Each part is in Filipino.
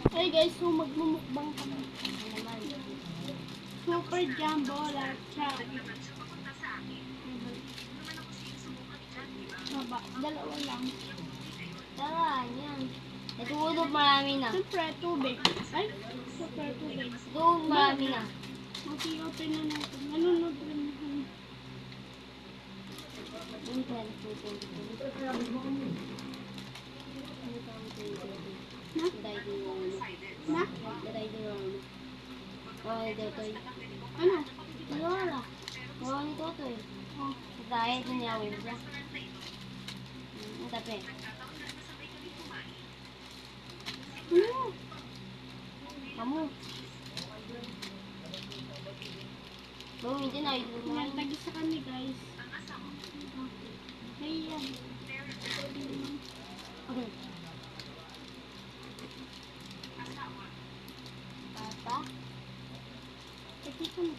Hey guys, so magmumukbang kami. Ano naman? Super Jumbo Latcha. Baba, dalawa lang. Tara, yan. Natulog marami na. Siyempre, tubig. Ay, super tubig. Doon marami na. Okay, na natin. Nanonood rin kami. Hindi ka natutulog. Na? Daday din yung ano. Na? Daday din yung ano. Oo, ito ito. Ano? Wala. Oo, ito ito eh. Oh. Dahil dunyawin siya. Ang tabi. Ano? Kamu. Oo, hindi na ito mo. Yan, tagisa kami guys. Hey, yan. Papa? Tagisa mo.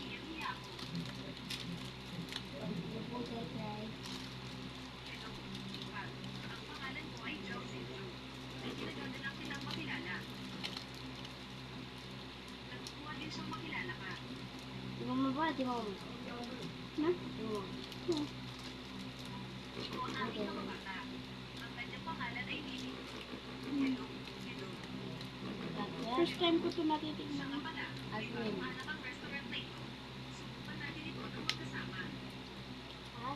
Di mo ba? Di mo. Na? Di mo. Oh. Okay. First time ko ito natitignan. Admin. Ha?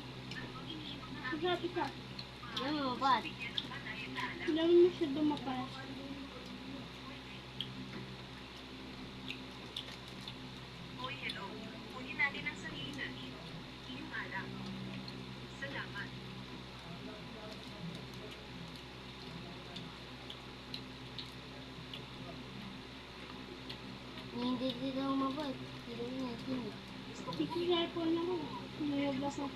Grabe ka. Di mo ba? Hindi naman mo siya dumapas. Hindi dito umabot. Hindi na ito. Ikikipon lang ako. Mayag ako.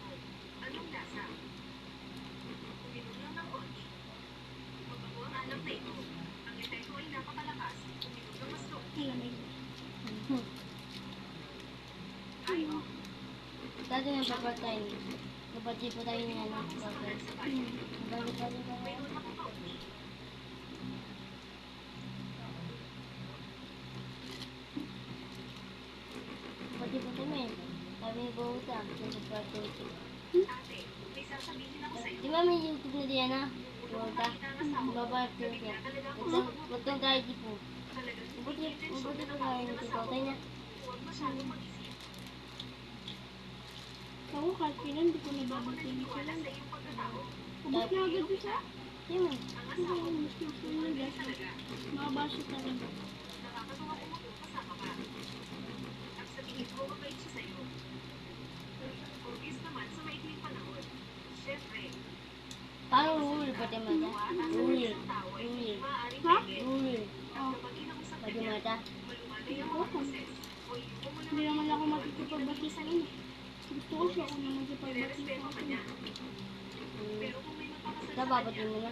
Malamig. Ano? Dati nga papatay. Kapatid po tayo niya na. Balik. Kapatid po tayo eh. Sabi ni Bawuta. Sa kapatid. Di ba may YouTube na diyan na? Bawuta. Babalik din siya. Magtong tayo di po. Mabuti po tayo nito. Tayo na. Ako kahit kailan hindi ko nababatiin sila. Ubus na agad ko siya. Di mo. Hindi ko mas na guys. Makabasa talaga. Paano rule pati mata? Rule. Ha? Rule. Oh. Pati mata. Oo. Hindi naman ako makikipag-bati sa kanya. Gusto ko siya kung naman makikipag-bati sa kanya. Ito babatin mo na.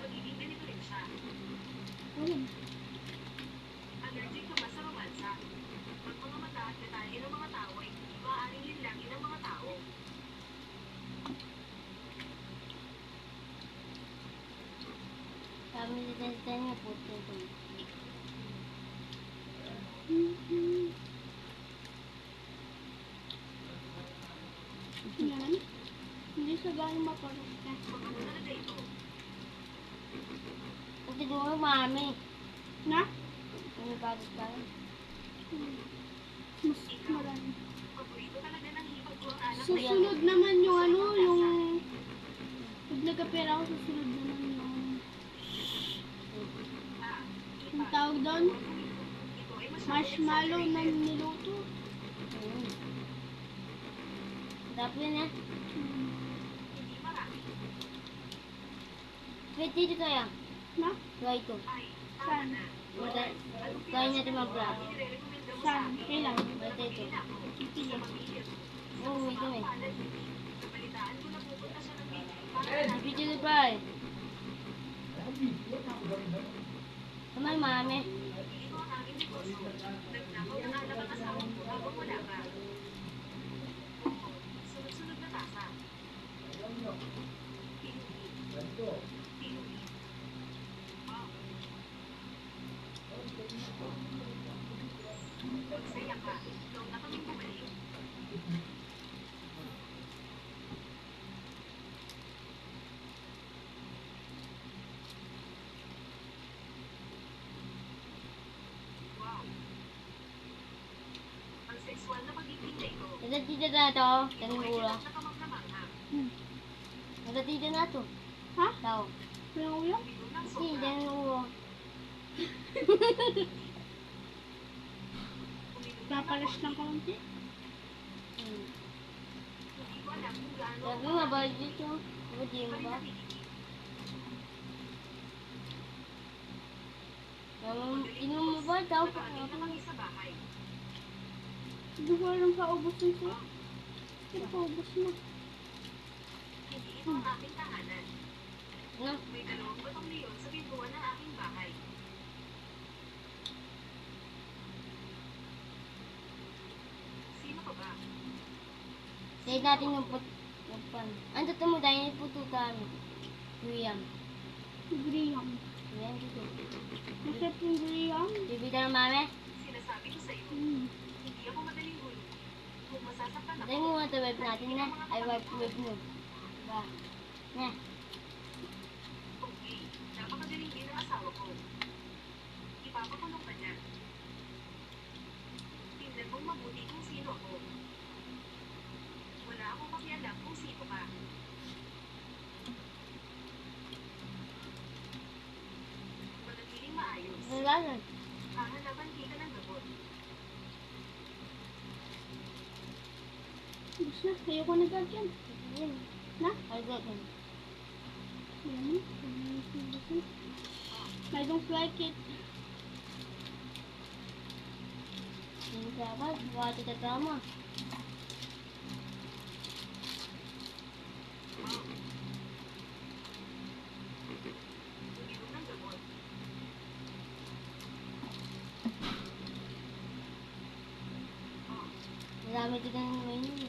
Wala. Kami dito niya po ito. Yan. Hindi sa galing maparot ka. Kasi doon mami. Na? Ano bagos pa? Mas marami. Susunod naman yung ano, yung... Pag nagkapera ako, susunod naman yung tawag doon, marshmallow na niluto. Tapos yun eh. Wait, dito tayo. Na? Gawin ito. Saan? Gawin natin mag-vlog. Saan? Kailan? Wait, ito. Sige. Oo, ito eh. Video na pa eh. Kamay mami. Nadatida na to. Ganun ulo. Hmm. Nadatida na to. Ha? Tao. Walang ulo? Kasi, ganun ulo. Papalas ng kaunti. Sabi nga ba dito? Hindi mo ba? Inom mo ba? Tao pa ako. Hindi ko alam paubos nito. Pero paubos na. Ano? Say natin yung pan. Ang totoo mo dahil pututan. William. Graham. Yan dito. Masarap yung Graham. Bibita ng mami? Hmm. Dahil mo nga ito web natin na. Ay web mo. Diba? Na. Nalalan. Ubus na. Ayoko na gagyan. Yan. Na? Ay, ganyan. Yan. I don't like it. Hindi ka ba? Buwati ka tama. Marami din ang menu.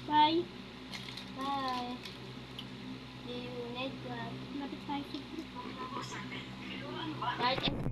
Bye. Bye. See you next time. Lapit tayo sa Right.